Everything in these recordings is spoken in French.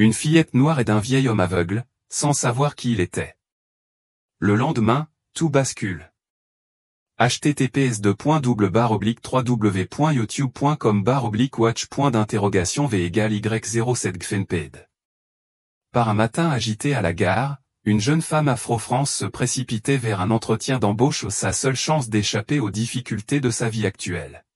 Une fillette noire et d'un vieil homme aveugle, sans savoir qui il était. Le lendemain, tout bascule. https://www.youtube.com/watch.y.7gfnped. Par un matin agité à la gare, une jeune femme Afro-France se précipitait vers un entretien d'embauche, sa seule chance d'échapper aux difficultés de sa vie actuelle.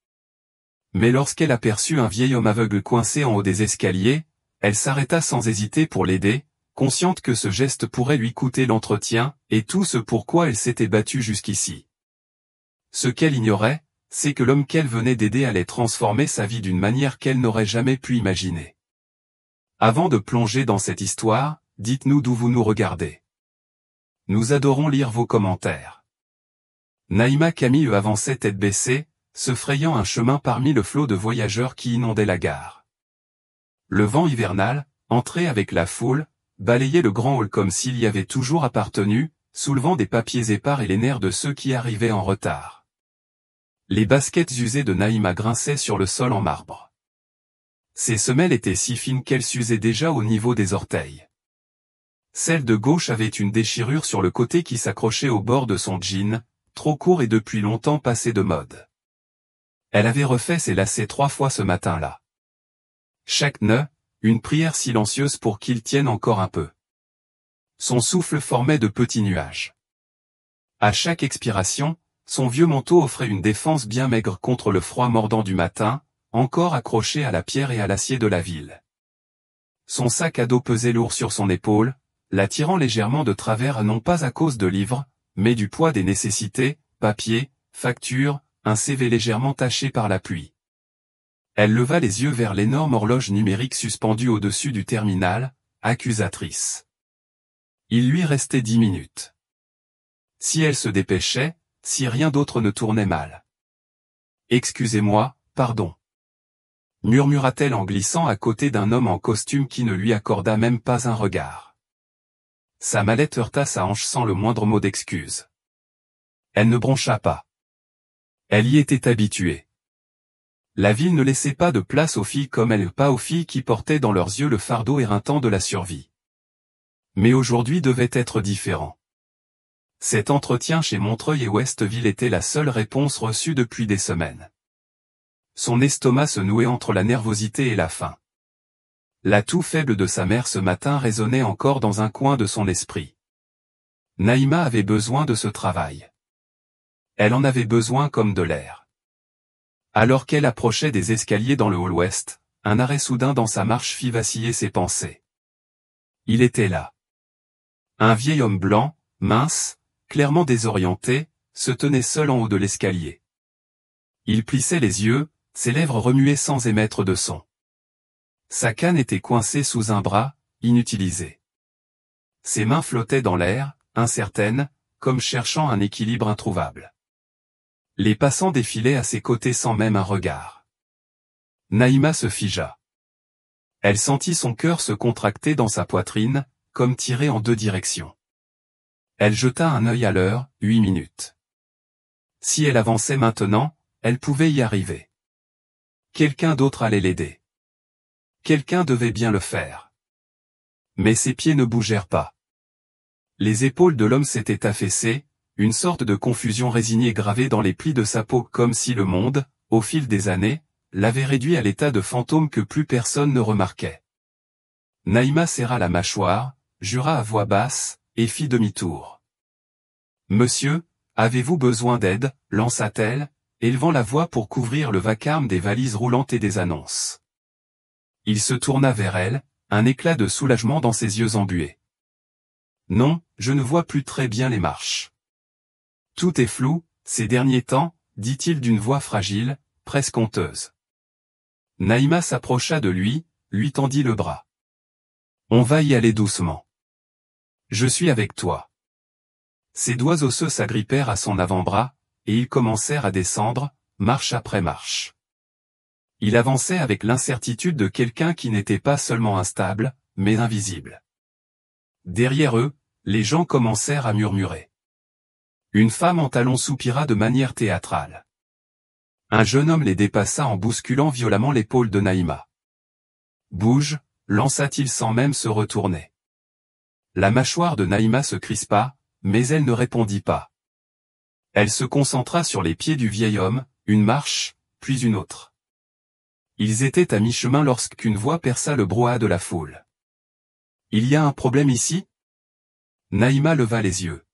Mais lorsqu'elle aperçut un vieil homme aveugle coincé en haut des escaliers, elle s'arrêta sans hésiter pour l'aider, consciente que ce geste pourrait lui coûter l'entretien, et tout ce pourquoi elle s'était battue jusqu'ici. Ce qu'elle ignorait, c'est que l'homme qu'elle venait d'aider allait transformer sa vie d'une manière qu'elle n'aurait jamais pu imaginer. Avant de plonger dans cette histoire, dites-nous d'où vous nous regardez. Nous adorons lire vos commentaires. Naïma Camille avançait tête baissée, se frayant un chemin parmi le flot de voyageurs qui inondaient la gare. Le vent hivernal, entré avec la foule, balayait le grand hall comme s'il y avait toujours appartenu, soulevant des papiers épars et les nerfs de ceux qui arrivaient en retard. Les baskets usées de Naïma grinçaient sur le sol en marbre. Ses semelles étaient si fines qu'elles s'usaient déjà au niveau des orteils. Celle de gauche avait une déchirure sur le côté qui s'accrochait au bord de son jean, trop court et depuis longtemps passé de mode. Elle avait refait ses lacets 3 fois ce matin-là. Chaque nœud, une prière silencieuse pour qu'il tienne encore un peu. Son souffle formait de petits nuages. À chaque expiration, son vieux manteau offrait une défense bien maigre contre le froid mordant du matin, encore accroché à la pierre et à l'acier de la ville. Son sac à dos pesait lourd sur son épaule, la tirant légèrement de travers non pas à cause de livres, mais du poids des nécessités, papiers, factures, un CV légèrement taché par la pluie. Elle leva les yeux vers l'énorme horloge numérique suspendue au-dessus du terminal, accusatrice. Il lui restait 10 minutes. Si elle se dépêchait, si rien d'autre ne tournait mal. « Excusez-moi, pardon. » murmura-t-elle en glissant à côté d'un homme en costume qui ne lui accorda même pas un regard. Sa mallette heurta sa hanche sans le moindre mot d'excuse. Elle ne broncha pas. Elle y était habituée. La ville ne laissait pas de place aux filles comme elle, pas aux filles qui portaient dans leurs yeux le fardeau éreintant de la survie. Mais aujourd'hui devait être différent. Cet entretien chez Montreuil et Westville était la seule réponse reçue depuis des semaines. Son estomac se nouait entre la nervosité et la faim. La toux faible de sa mère ce matin résonnait encore dans un coin de son esprit. Naïma avait besoin de ce travail. Elle en avait besoin comme de l'air. Alors qu'elle approchait des escaliers dans le hall ouest, un arrêt soudain dans sa marche fit vaciller ses pensées. Il était là. Un vieil homme blanc, mince, clairement désorienté, se tenait seul en haut de l'escalier. Il plissait les yeux, ses lèvres remuaient sans émettre de son. Sa canne était coincée sous un bras, inutilisé. Ses mains flottaient dans l'air, incertaines, comme cherchant un équilibre introuvable. Les passants défilaient à ses côtés sans même un regard. Naïma se figea. Elle sentit son cœur se contracter dans sa poitrine, comme tiré en 2 directions. Elle jeta un œil à l'heure, 8 minutes. Si elle avançait maintenant, elle pouvait y arriver. Quelqu'un d'autre allait l'aider. Quelqu'un devait bien le faire. Mais ses pieds ne bougèrent pas. Les épaules de l'homme s'étaient affaissées, une sorte de confusion résignée gravée dans les plis de sa peau comme si le monde, au fil des années, l'avait réduit à l'état de fantôme que plus personne ne remarquait. Naïma serra la mâchoire, jura à voix basse, et fit demi-tour. « Monsieur, avez-vous besoin d'aide » lança-t-elle, élevant la voix pour couvrir le vacarme des valises roulantes et des annonces. Il se tourna vers elle, un éclat de soulagement dans ses yeux embués. « Non, je ne vois plus très bien les marches. » « Tout est flou, ces derniers temps, » dit-il d'une voix fragile, presque honteuse. Naïma s'approcha de lui tendit le bras. « On va y aller doucement. Je suis avec toi. » Ses doigts osseux s'agrippèrent à son avant-bras, et ils commencèrent à descendre, marche après marche. Il avançait avec l'incertitude de quelqu'un qui n'était pas seulement instable, mais invisible. Derrière eux, les gens commencèrent à murmurer. Une femme en talons soupira de manière théâtrale. Un jeune homme les dépassa en bousculant violemment l'épaule de Naïma. « Bouge, lança-t-il sans même se retourner. La mâchoire de Naïma se crispa, mais elle ne répondit pas. Elle se concentra sur les pieds du vieil homme, une marche, puis une autre. Ils étaient à mi-chemin lorsqu'une voix perça le brouhaha de la foule. « Il y a un problème ici ?» Naïma leva les yeux.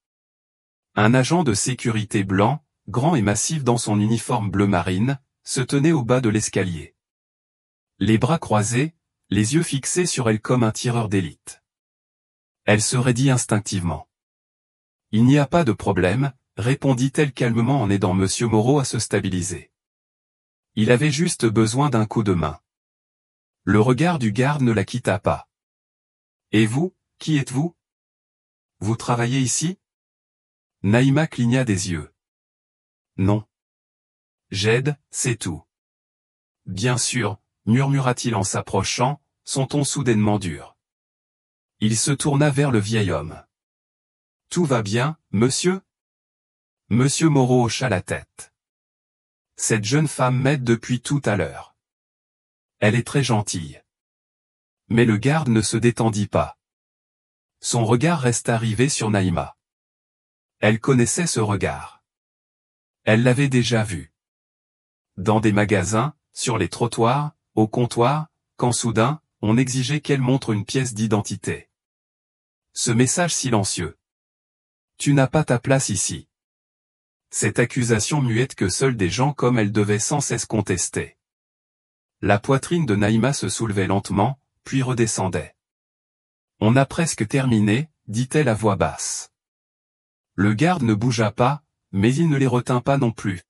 Un agent de sécurité blanc, grand et massif dans son uniforme bleu marine, se tenait au bas de l'escalier. Les bras croisés, les yeux fixés sur elle comme un tireur d'élite. Elle se raidit instinctivement. « Il n'y a pas de problème, » répondit-elle calmement en aidant Monsieur Moreau à se stabiliser. Il avait juste besoin d'un coup de main. Le regard du garde ne la quitta pas. « Et vous, qui êtes-vous ? Vous travaillez ici ?» Naïma cligna des yeux. « Non. J'aide, c'est tout. » « Bien sûr, » murmura-t-il en s'approchant, son ton soudainement dur. Il se tourna vers le vieil homme. « Tout va bien, monsieur ?» Monsieur Moreau hocha la tête. « Cette jeune femme m'aide depuis tout à l'heure. Elle est très gentille. » Mais le garde ne se détendit pas. Son regard resta rivé sur Naïma. Elle connaissait ce regard. Elle l'avait déjà vu. Dans des magasins, sur les trottoirs, au comptoir, quand soudain, on exigeait qu'elle montre une pièce d'identité. Ce message silencieux. « Tu n'as pas ta place ici. » Cette accusation muette que seuls des gens comme elle devaient sans cesse contester. La poitrine de Naïma se soulevait lentement, puis redescendait. « On a presque terminé, » dit-elle à voix basse. Le garde ne bougea pas, mais il ne les retint pas non plus.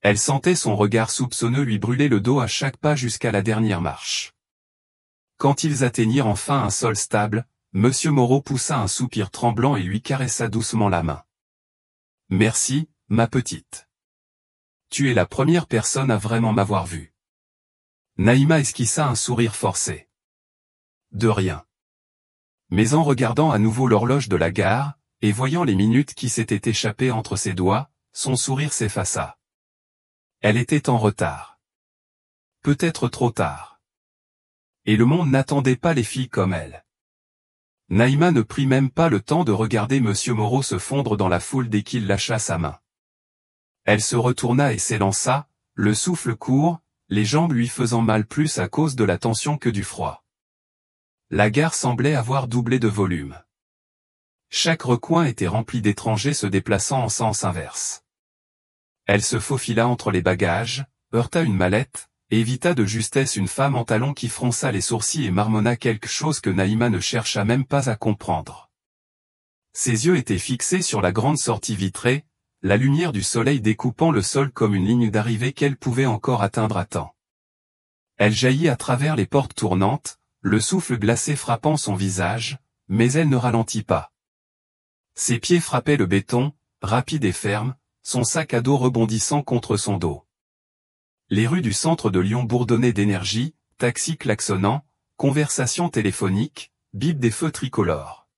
Elle sentait son regard soupçonneux lui brûler le dos à chaque pas jusqu'à la dernière marche. Quand ils atteignirent enfin un sol stable, Monsieur Moreau poussa un soupir tremblant et lui caressa doucement la main. « Merci, ma petite. Tu es la première personne à vraiment m'avoir vu. » Naïma esquissa un sourire forcé. « De rien. » Mais en regardant à nouveau l'horloge de la gare, et voyant les minutes qui s'étaient échappées entre ses doigts, son sourire s'effaça. Elle était en retard. Peut-être trop tard. Et le monde n'attendait pas les filles comme elle. Naïma ne prit même pas le temps de regarder Monsieur Moreau se fondre dans la foule dès qu'il lâcha sa main. Elle se retourna et s'élança, le souffle court, les jambes lui faisant mal plus à cause de la tension que du froid. La gare semblait avoir doublé de volume. Chaque recoin était rempli d'étrangers se déplaçant en sens inverse. Elle se faufila entre les bagages, heurta une mallette, et évita de justesse une femme en talons qui fronça les sourcils et marmonna quelque chose que Naïma ne chercha même pas à comprendre. Ses yeux étaient fixés sur la grande sortie vitrée, la lumière du soleil découpant le sol comme une ligne d'arrivée qu'elle pouvait encore atteindre à temps. Elle jaillit à travers les portes tournantes, le souffle glacé frappant son visage, mais elle ne ralentit pas. Ses pieds frappaient le béton, rapide et ferme, son sac à dos rebondissant contre son dos. Les rues du centre de Lyon bourdonnaient d'énergie, taxis klaxonnant, conversations téléphoniques, bip des feux tricolores.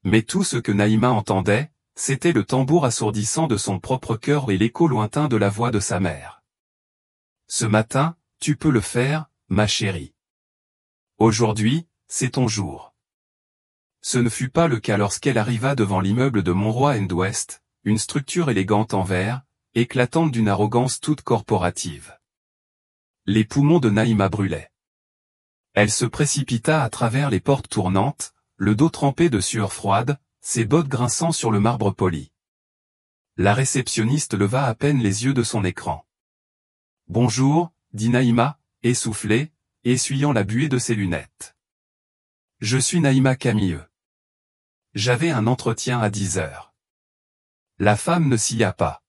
Mais tout ce que Naïma entendait, c'était le tambour assourdissant de son propre cœur et l'écho lointain de la voix de sa mère. « Ce matin, tu peux le faire, ma chérie. Aujourd'hui, c'est ton jour. » Ce ne fut pas le cas lorsqu'elle arriva devant l'immeuble de Monroy & West, une structure élégante en verre, éclatante d'une arrogance toute corporative. Les poumons de Naïma brûlaient. Elle se précipita à travers les portes tournantes, le dos trempé de sueur froide, ses bottes grinçant sur le marbre poli. La réceptionniste leva à peine les yeux de son écran. « Bonjour », dit Naïma, essoufflée, essuyant la buée de ses lunettes. « Je suis Naïma Camilleux. J'avais un entretien à 10 heures. » La femme ne s'y a pas.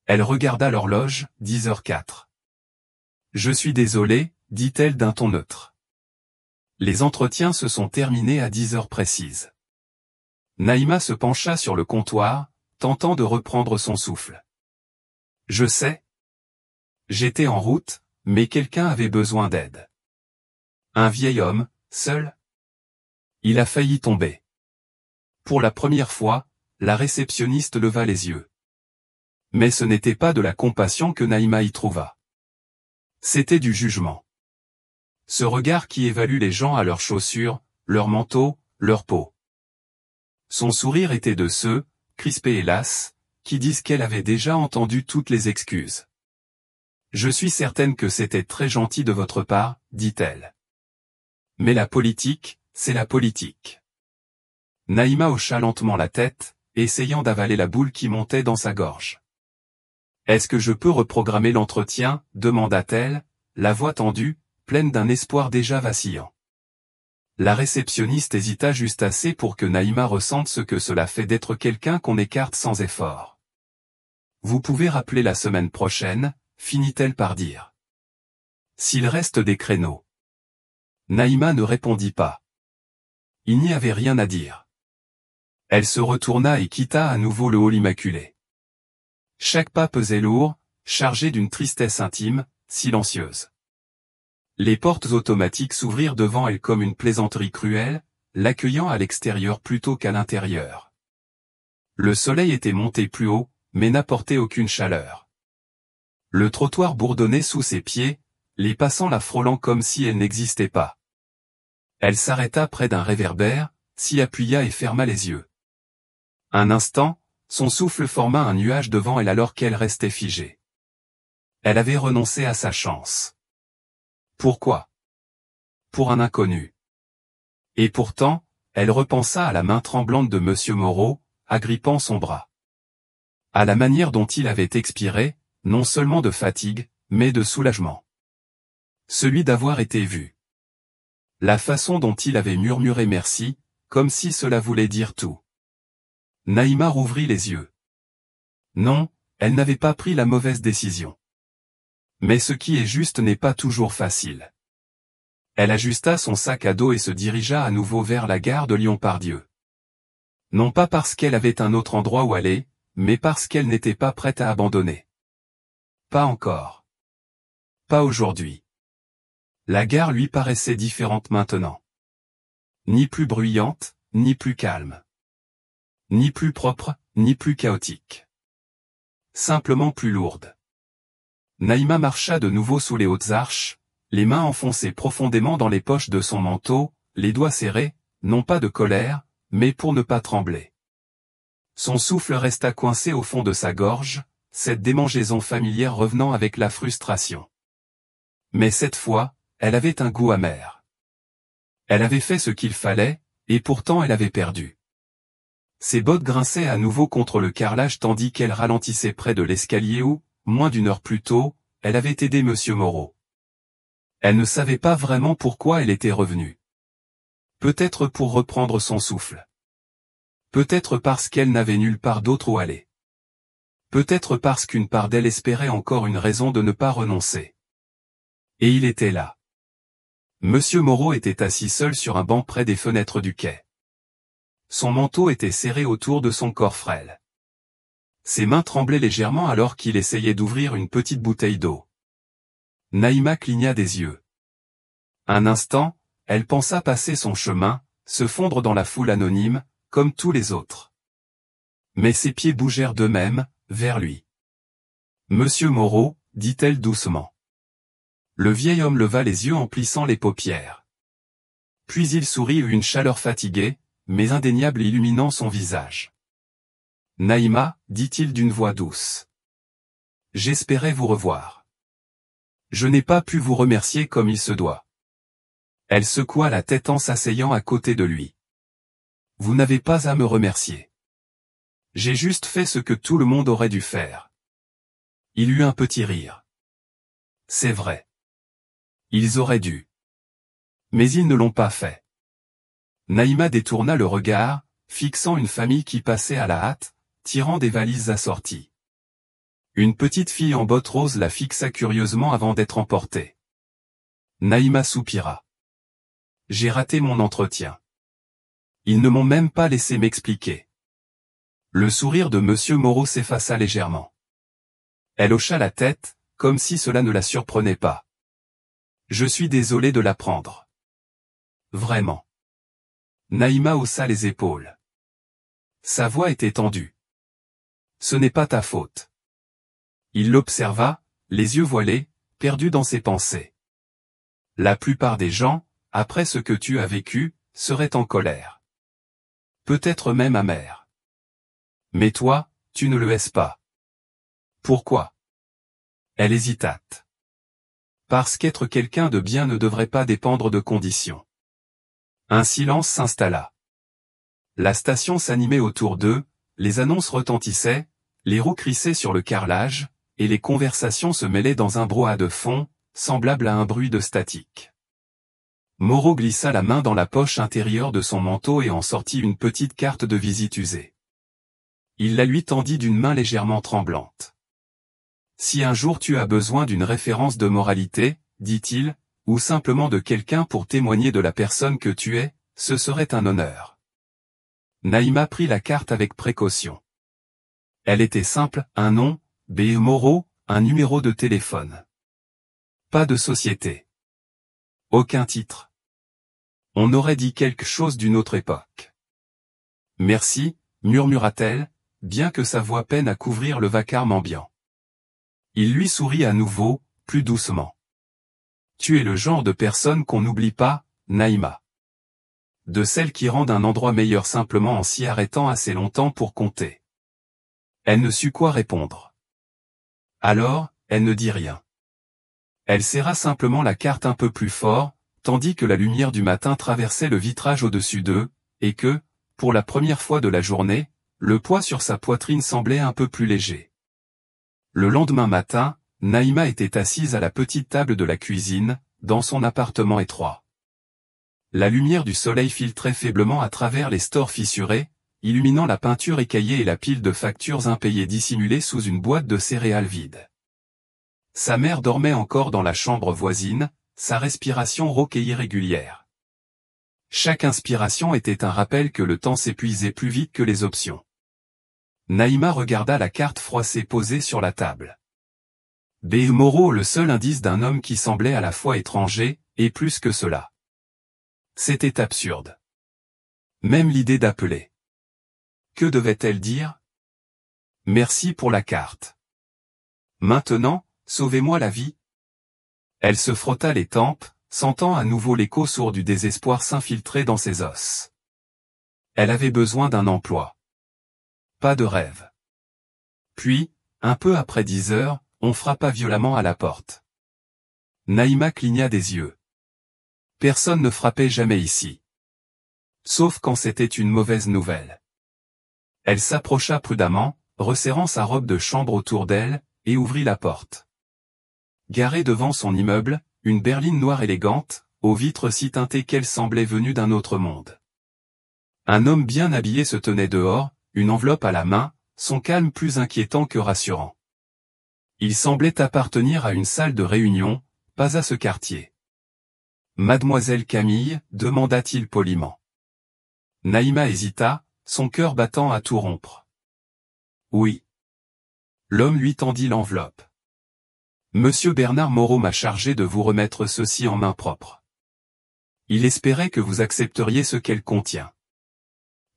Elle regarda l'horloge, 10h04. « Je suis désolée, » dit-elle d'un ton neutre. Les entretiens se sont terminés à 10 heures précises. Naïma se pencha sur le comptoir, tentant de reprendre son souffle. « Je sais. J'étais en route, mais quelqu'un avait besoin d'aide. Un vieil homme, seul. Il a failli tomber. » Pour la première fois, la réceptionniste leva les yeux. Mais ce n'était pas de la compassion que Naïma y trouva. C'était du jugement. Ce regard qui évalue les gens à leurs chaussures, leur manteau, leur peau. Son sourire était de ceux, crispés hélas, qui disent qu'elle avait déjà entendu toutes les excuses. Je suis certaine que c'était très gentil de votre part, dit-elle. Mais la politique, c'est la politique. Naïma hocha lentement la tête, essayant d'avaler la boule qui montait dans sa gorge. Est-ce que je peux reprogrammer l'entretien, demanda-t-elle, la voix tendue, pleine d'un espoir déjà vacillant. La réceptionniste hésita juste assez pour que Naïma ressente ce que cela fait d'être quelqu'un qu'on écarte sans effort. Vous pouvez rappeler la semaine prochaine, finit-elle par dire. S'il reste des créneaux. Naïma ne répondit pas. Il n'y avait rien à dire. Elle se retourna et quitta à nouveau le hall immaculé. Chaque pas pesait lourd, chargé d'une tristesse intime, silencieuse. Les portes automatiques s'ouvrirent devant elle comme une plaisanterie cruelle, l'accueillant à l'extérieur plutôt qu'à l'intérieur. Le soleil était monté plus haut, mais n'apportait aucune chaleur. Le trottoir bourdonnait sous ses pieds, les passants la frôlant comme si elle n'existait pas. Elle s'arrêta près d'un réverbère, s'y appuya et ferma les yeux. Un instant, son souffle forma un nuage devant elle alors qu'elle restait figée. Elle avait renoncé à sa chance. Pourquoi? Pour un inconnu. Et pourtant, elle repensa à la main tremblante de Monsieur Moreau, agrippant son bras. À la manière dont il avait expiré, non seulement de fatigue, mais de soulagement. Celui d'avoir été vu. La façon dont il avait murmuré merci, comme si cela voulait dire tout. Naïma rouvrit les yeux. Non, elle n'avait pas pris la mauvaise décision. Mais ce qui est juste n'est pas toujours facile. Elle ajusta son sac à dos et se dirigea à nouveau vers la gare de Lyon-Part-Dieu. Non pas parce qu'elle avait un autre endroit où aller, mais parce qu'elle n'était pas prête à abandonner. Pas encore. Pas aujourd'hui. La gare lui paraissait différente maintenant. Ni plus bruyante, ni plus calme. Ni plus propre, ni plus chaotique. Simplement plus lourde. Naïma marcha de nouveau sous les hautes arches, les mains enfoncées profondément dans les poches de son manteau, les doigts serrés, non pas de colère, mais pour ne pas trembler. Son souffle resta coincé au fond de sa gorge, cette démangeaison familière revenant avec la frustration. Mais cette fois, elle avait un goût amer. Elle avait fait ce qu'il fallait, et pourtant elle avait perdu. Ses bottes grinçaient à nouveau contre le carrelage tandis qu'elle ralentissait près de l'escalier où, moins d'une heure plus tôt, elle avait aidé Monsieur Moreau. Elle ne savait pas vraiment pourquoi elle était revenue. Peut-être pour reprendre son souffle. Peut-être parce qu'elle n'avait nulle part d'autre où aller. Peut-être parce qu'une part d'elle espérait encore une raison de ne pas renoncer. Et il était là. Monsieur Moreau était assis seul sur un banc près des fenêtres du quai. Son manteau était serré autour de son corps frêle. Ses mains tremblaient légèrement alors qu'il essayait d'ouvrir une petite bouteille d'eau. Naïma cligna des yeux. Un instant, elle pensa passer son chemin, se fondre dans la foule anonyme, comme tous les autres. Mais ses pieds bougèrent d'eux-mêmes, vers lui. Monsieur Moreau, dit-elle doucement. Le vieil homme leva les yeux en plissant les paupières. Puis il sourit une chaleur fatiguée, mais indéniable illuminant son visage. Naïma, dit-il d'une voix douce. J'espérais vous revoir. Je n'ai pas pu vous remercier comme il se doit. Elle secoua la tête en s'asseyant à côté de lui. Vous n'avez pas à me remercier. J'ai juste fait ce que tout le monde aurait dû faire. Il eut un petit rire. C'est vrai. Ils auraient dû. Mais ils ne l'ont pas fait. Naïma détourna le regard, fixant une famille qui passait à la hâte, tirant des valises assorties. Une petite fille en bottes roses la fixa curieusement avant d'être emportée. Naïma soupira. J'ai raté mon entretien. Ils ne m'ont même pas laissé m'expliquer. Le sourire de Monsieur Moreau s'effaça légèrement. Elle hocha la tête, comme si cela ne la surprenait pas. Je suis désolé de l'apprendre. Vraiment. Naïma haussa les épaules. Sa voix était tendue. Ce n'est pas ta faute. Il l'observa, les yeux voilés, perdu dans ses pensées. La plupart des gens, après ce que tu as vécu, seraient en colère. Peut-être même amers. Mais toi, tu ne le es pas. Pourquoi? Elle hésita. Parce qu'être quelqu'un de bien ne devrait pas dépendre de conditions. Un silence s'installa. La station s'animait autour d'eux, les annonces retentissaient, les roues crissaient sur le carrelage, et les conversations se mêlaient dans un brouhaha de fond, semblable à un bruit de statique. Moreau glissa la main dans la poche intérieure de son manteau et en sortit une petite carte de visite usée. Il la lui tendit d'une main légèrement tremblante. « Si un jour tu as besoin d'une référence de moralité, dit-il, ou simplement de quelqu'un pour témoigner de la personne que tu es, ce serait un honneur. » Naïma prit la carte avec précaution. Elle était simple, un nom, B. Moreau, un numéro de téléphone. Pas de société. Aucun titre. On aurait dit quelque chose d'une autre époque. Merci, murmura-t-elle, bien que sa voix peine à couvrir le vacarme ambiant. Il lui sourit à nouveau, plus doucement. Tu es le genre de personne qu'on n'oublie pas, Naïma. De celles qui rendent un endroit meilleur simplement en s'y arrêtant assez longtemps pour compter. Elle ne sut quoi répondre. Alors, elle ne dit rien. Elle serra simplement la carte un peu plus fort, tandis que la lumière du matin traversait le vitrage au-dessus d'eux, et que, pour la première fois de la journée, le poids sur sa poitrine semblait un peu plus léger. Le lendemain matin, Naïma était assise à la petite table de la cuisine, dans son appartement étroit. La lumière du soleil filtrait faiblement à travers les stores fissurés, illuminant la peinture écaillée et la pile de factures impayées dissimulées sous une boîte de céréales vide. Sa mère dormait encore dans la chambre voisine, sa respiration rauque et irrégulière. Chaque inspiration était un rappel que le temps s'épuisait plus vite que les options. Naïma regarda la carte froissée posée sur la table. B. Moreau, le seul indice d'un homme qui semblait à la fois étranger, et plus que cela. C'était absurde. Même l'idée d'appeler. Que devait-elle dire? Merci pour la carte. Maintenant, sauvez-moi la vie. Elle se frotta les tempes, sentant à nouveau l'écho sourd du désespoir s'infiltrer dans ses os. Elle avait besoin d'un emploi. Pas de rêve. Puis, un peu après 10 heures, on frappa violemment à la porte. Naïma cligna des yeux. Personne ne frappait jamais ici. Sauf quand c'était une mauvaise nouvelle. Elle s'approcha prudemment, resserrant sa robe de chambre autour d'elle, et ouvrit la porte. Garée devant son immeuble, une berline noire élégante, aux vitres si teintées qu'elle semblait venue d'un autre monde. Un homme bien habillé se tenait dehors, une enveloppe à la main, son calme plus inquiétant que rassurant. Il semblait appartenir à une salle de réunion, pas à ce quartier. « Mademoiselle Camille » demanda-t-il poliment. Naïma hésita, son cœur battant à tout rompre. « Oui. » L'homme lui tendit l'enveloppe. « Monsieur Bernard Moreau m'a chargé de vous remettre ceci en main propre. Il espérait que vous accepteriez ce qu'elle contient. »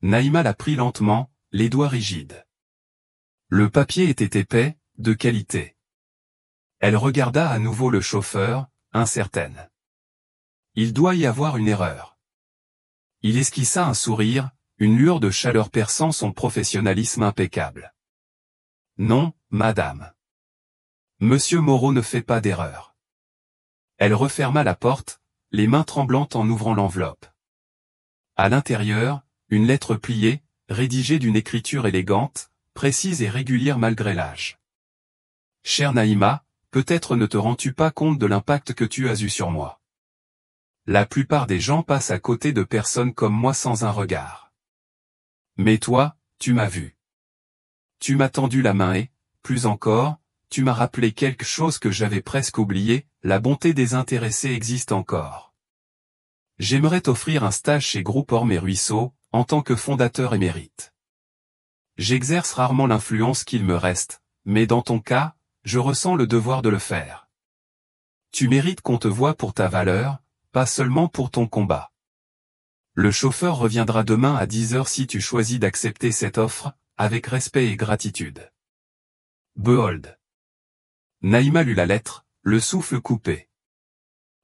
Naïma la prit lentement, les doigts rigides. Le papier était épais, de qualité. Elle regarda à nouveau le chauffeur, incertaine. Il doit y avoir une erreur. Il esquissa un sourire, une lueur de chaleur perçant son professionnalisme impeccable. Non, madame. Monsieur Moreau ne fait pas d'erreur. Elle referma la porte, les mains tremblantes en ouvrant l'enveloppe. À l'intérieur, une lettre pliée, rédigée d'une écriture élégante, précise et régulière malgré l'âge. Chère Naïma, peut-être ne te rends-tu pas compte de l'impact que tu as eu sur moi. La plupart des gens passent à côté de personnes comme moi sans un regard. Mais toi, tu m'as vu. Tu m'as tendu la main et, plus encore, tu m'as rappelé quelque chose que j'avais presque oublié, la bonté désintéressée existe encore. J'aimerais t'offrir un stage chez Groupe Orme et Ruisseau, en tant que fondateur émérite. J'exerce rarement l'influence qu'il me reste, mais dans ton cas, je ressens le devoir de le faire. Tu mérites qu'on te voie pour ta valeur, pas seulement pour ton combat. Le chauffeur reviendra demain à 10 heures si tu choisis d'accepter cette offre, avec respect et gratitude. Behold. Naïma lut la lettre, le souffle coupé.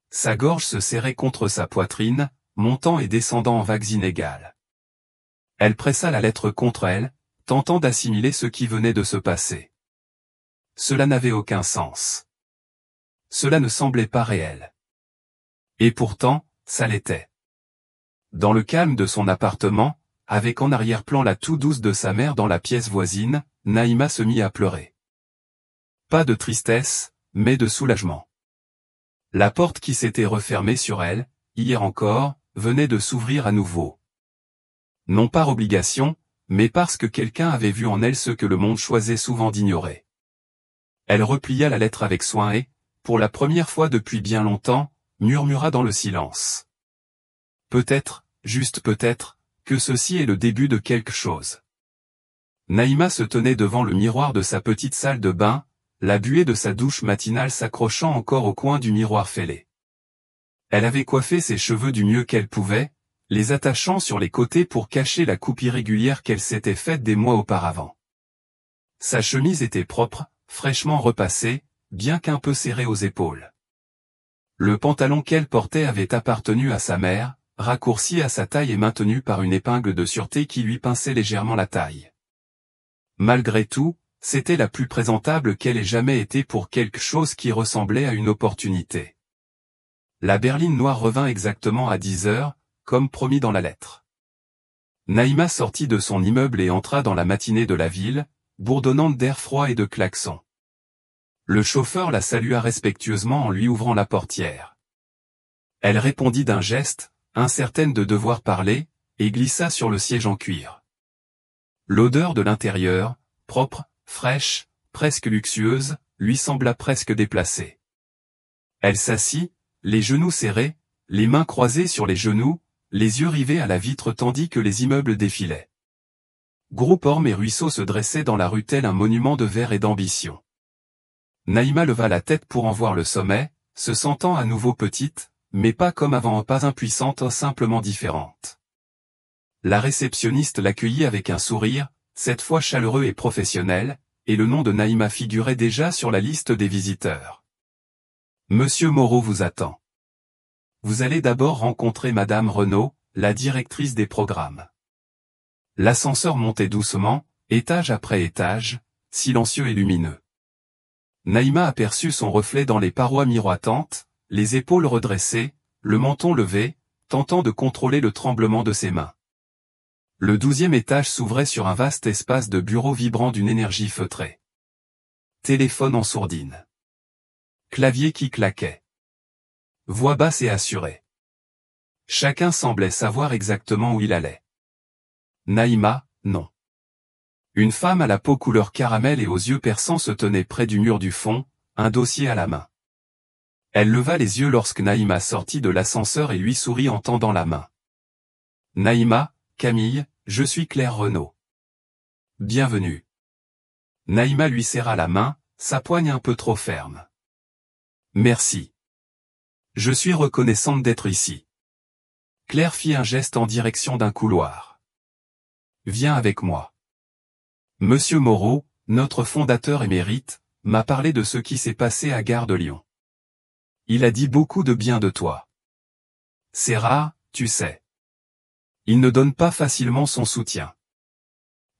Sa gorge se serrait contre sa poitrine, montant et descendant en vagues inégales. Elle pressa la lettre contre elle, tentant d'assimiler ce qui venait de se passer. Cela n'avait aucun sens. Cela ne semblait pas réel. Et pourtant, ça l'était. Dans le calme de son appartement, avec en arrière-plan la toux douce de sa mère dans la pièce voisine, Naïma se mit à pleurer. Pas de tristesse, mais de soulagement. La porte qui s'était refermée sur elle, hier encore, venait de s'ouvrir à nouveau. Non par obligation, mais parce que quelqu'un avait vu en elle ce que le monde choisit souvent d'ignorer. Elle replia la lettre avec soin et, pour la première fois depuis bien longtemps, murmura dans le silence. Peut-être, juste peut-être, que ceci est le début de quelque chose. Naïma se tenait devant le miroir de sa petite salle de bain, la buée de sa douche matinale s'accrochant encore au coin du miroir fêlé. Elle avait coiffé ses cheveux du mieux qu'elle pouvait, les attachant sur les côtés pour cacher la coupe irrégulière qu'elle s'était faite des mois auparavant. Sa chemise était propre, fraîchement repassée, bien qu'un peu serrée aux épaules. Le pantalon qu'elle portait avait appartenu à sa mère, raccourci à sa taille et maintenu par une épingle de sûreté qui lui pinçait légèrement la taille. Malgré tout, c'était la plus présentable qu'elle ait jamais été pour quelque chose qui ressemblait à une opportunité. La berline noire revint exactement à 10 heures, comme promis dans la lettre. Naïma sortit de son immeuble et entra dans la matinée de la ville, bourdonnante d'air froid et de klaxons. Le chauffeur la salua respectueusement en lui ouvrant la portière. Elle répondit d'un geste, incertaine de devoir parler, et glissa sur le siège en cuir. L'odeur de l'intérieur, propre, fraîche, presque luxueuse, lui sembla presque déplacée. Elle s'assit, les genoux serrés, les mains croisées sur les genoux, les yeux rivés à la vitre tandis que les immeubles défilaient. Gros ormes et ruisseaux se dressaient dans la rue tel un monument de verre et d'ambition. Naïma leva la tête pour en voir le sommet, se sentant à nouveau petite, mais pas comme avant, pas impuissante, simplement différente. La réceptionniste l'accueillit avec un sourire, cette fois chaleureux et professionnel, et le nom de Naïma figurait déjà sur la liste des visiteurs. Monsieur Moreau vous attend. Vous allez d'abord rencontrer Madame Renaud, la directrice des programmes. L'ascenseur montait doucement, étage après étage, silencieux et lumineux. Naïma aperçut son reflet dans les parois miroitantes, les épaules redressées, le menton levé, tentant de contrôler le tremblement de ses mains. Le 12e étage s'ouvrait sur un vaste espace de bureaux vibrant d'une énergie feutrée. Téléphone en sourdine. Clavier qui claquait. Voix basse et assurée. Chacun semblait savoir exactement où il allait. Naïma, non. Une femme à la peau couleur caramel et aux yeux perçants se tenait près du mur du fond, un dossier à la main. Elle leva les yeux lorsque Naïma sortit de l'ascenseur et lui sourit en tendant la main. Naïma, Camille, je suis Claire Renaud. Bienvenue. Naïma lui serra la main, sa poigne un peu trop ferme. Merci. Je suis reconnaissante d'être ici. Claire fit un geste en direction d'un couloir. Viens avec moi. Monsieur Moreau, notre fondateur émérite, m'a parlé de ce qui s'est passé à Gare de Lyon. Il a dit beaucoup de bien de toi. C'est rare, tu sais. Il ne donne pas facilement son soutien.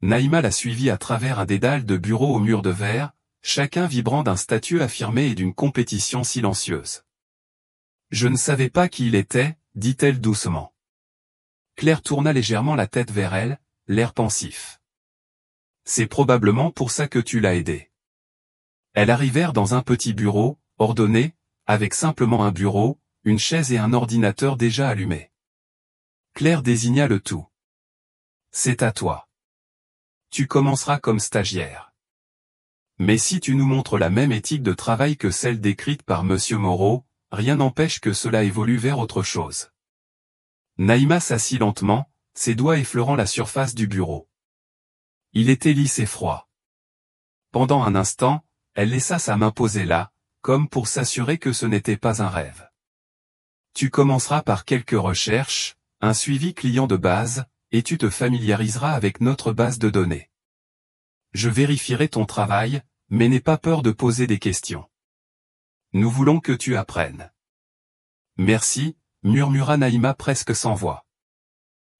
Naïma la suivit à travers un dédale de bureaux aux murs de verre, chacun vibrant d'un statut affirmé et d'une compétition silencieuse. Je ne savais pas qui il était, dit-elle doucement. Claire tourna légèrement la tête vers elle, l'air pensif. C'est probablement pour ça que tu l'as aidé. Elles arrivèrent dans un petit bureau, ordonné, avec simplement un bureau, une chaise et un ordinateur déjà allumé. Claire désigna le tout. C'est à toi. Tu commenceras comme stagiaire. Mais si tu nous montres la même éthique de travail que celle décrite par Monsieur Moreau, rien n'empêche que cela évolue vers autre chose. Naïma s'assit lentement, ses doigts effleurant la surface du bureau. Il était lisse et froid. Pendant un instant, elle laissa sa main posée là, comme pour s'assurer que ce n'était pas un rêve. Tu commenceras par quelques recherches, un suivi client de base, et tu te familiariseras avec notre base de données. Je vérifierai ton travail, mais n'aie pas peur de poser des questions. Nous voulons que tu apprennes. Merci, murmura Naïma presque sans voix.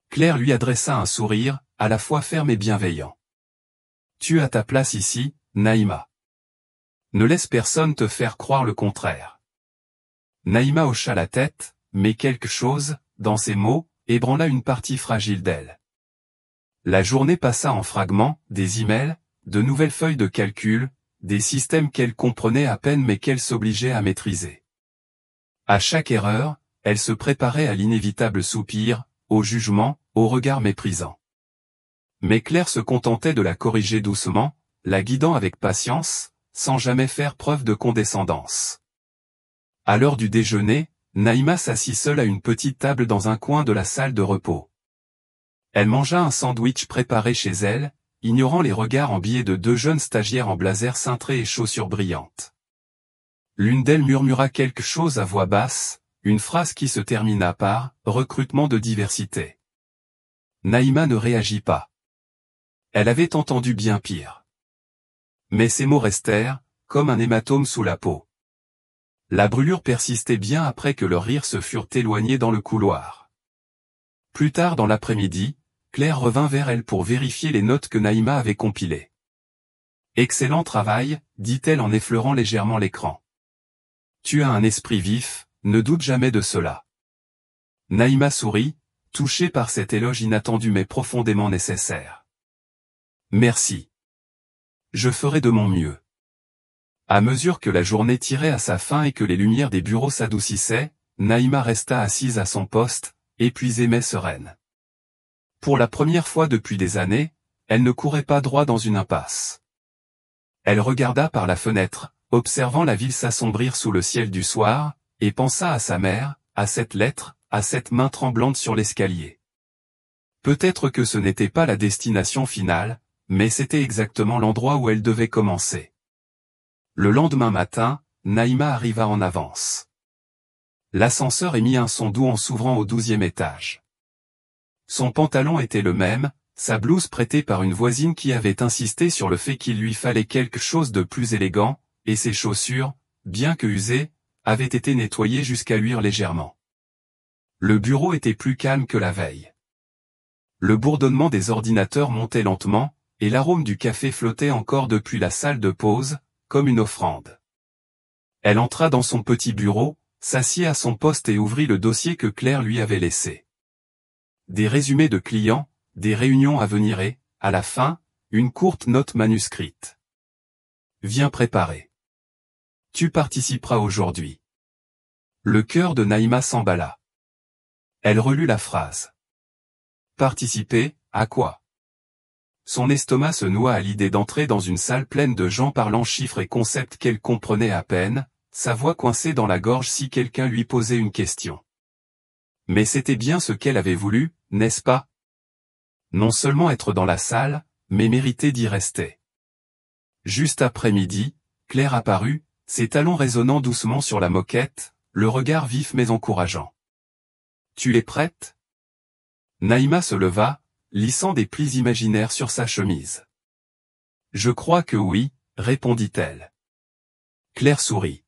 Claire lui adressa un sourire, à la fois ferme et bienveillant. Tu as ta place ici, Naïma. Ne laisse personne te faire croire le contraire. Naïma hocha la tête, mais quelque chose, dans ses mots, ébranla une partie fragile d'elle. La journée passa en fragments, des emails, de nouvelles feuilles de calcul, des systèmes qu'elle comprenait à peine mais qu'elle s'obligeait à maîtriser. À chaque erreur, elle se préparait à l'inévitable soupir, au jugement, au regard méprisant. Mais Claire se contentait de la corriger doucement, la guidant avec patience, sans jamais faire preuve de condescendance. À l'heure du déjeuner, Naïma s'assit seule à une petite table dans un coin de la salle de repos. Elle mangea un sandwich préparé chez elle, ignorant les regards en biais de deux jeunes stagiaires en blazer cintré et chaussures brillantes. L'une d'elles murmura quelque chose à voix basse, une phrase qui se termina par « recrutement de diversité ». Naïma ne réagit pas. Elle avait entendu bien pire. Mais ces mots restèrent, comme un hématome sous la peau. La brûlure persistait bien après que leurs rires se furent éloignés dans le couloir. Plus tard dans l'après-midi, Claire revint vers elle pour vérifier les notes que Naïma avait compilées. « Excellent travail », dit-elle en effleurant légèrement l'écran. « Tu as un esprit vif, ne doute jamais de cela. » Naïma sourit, touchée par cet éloge inattendu mais profondément nécessaire. « Merci. Je ferai de mon mieux. » À mesure que la journée tirait à sa fin et que les lumières des bureaux s'adoucissaient, Naïma resta assise à son poste, épuisée mais sereine. Pour la première fois depuis des années, elle ne courait pas droit dans une impasse. Elle regarda par la fenêtre, observant la ville s'assombrir sous le ciel du soir, et pensa à sa mère, à cette lettre, à cette main tremblante sur l'escalier. Peut-être que ce n'était pas la destination finale, mais c'était exactement l'endroit où elle devait commencer. Le lendemain matin, Naïma arriva en avance. L'ascenseur émit un son doux en s'ouvrant au 12e étage. Son pantalon était le même, sa blouse prêtée par une voisine qui avait insisté sur le fait qu'il lui fallait quelque chose de plus élégant, et ses chaussures, bien que usées, avaient été nettoyées jusqu'à luire légèrement. Le bureau était plus calme que la veille. Le bourdonnement des ordinateurs montait lentement, et l'arôme du café flottait encore depuis la salle de pause, comme une offrande. Elle entra dans son petit bureau, s'assit à son poste et ouvrit le dossier que Claire lui avait laissé. Des résumés de clients, des réunions à venir et, à la fin, une courte note manuscrite. Viens préparer. Tu participeras aujourd'hui. Le cœur de Naïma s'emballa. Elle relut la phrase. Participer, à quoi? Son estomac se noua à l'idée d'entrer dans une salle pleine de gens parlant chiffres et concepts qu'elle comprenait à peine, sa voix coincée dans la gorge si quelqu'un lui posait une question. Mais c'était bien ce qu'elle avait voulu, n'est-ce pas? Non seulement être dans la salle, mais mériter d'y rester. Juste après midi, Claire apparut, ses talons résonnant doucement sur la moquette, le regard vif mais encourageant. Tu es prête? Naïma se leva, lissant des plis imaginaires sur sa chemise. Je crois que oui, répondit-elle. Claire sourit.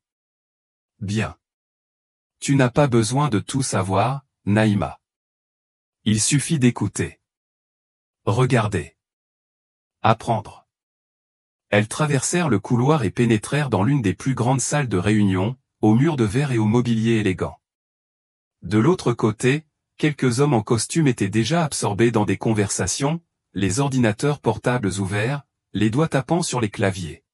Bien. Tu n'as pas besoin de tout savoir, Naïma. Il suffit d'écouter. Regarder. Apprendre. Elles traversèrent le couloir et pénétrèrent dans l'une des plus grandes salles de réunion, aux murs de verre et au mobilier élégant. De l'autre côté, quelques hommes en costume étaient déjà absorbés dans des conversations, les ordinateurs portables ouverts, les doigts tapant sur les claviers.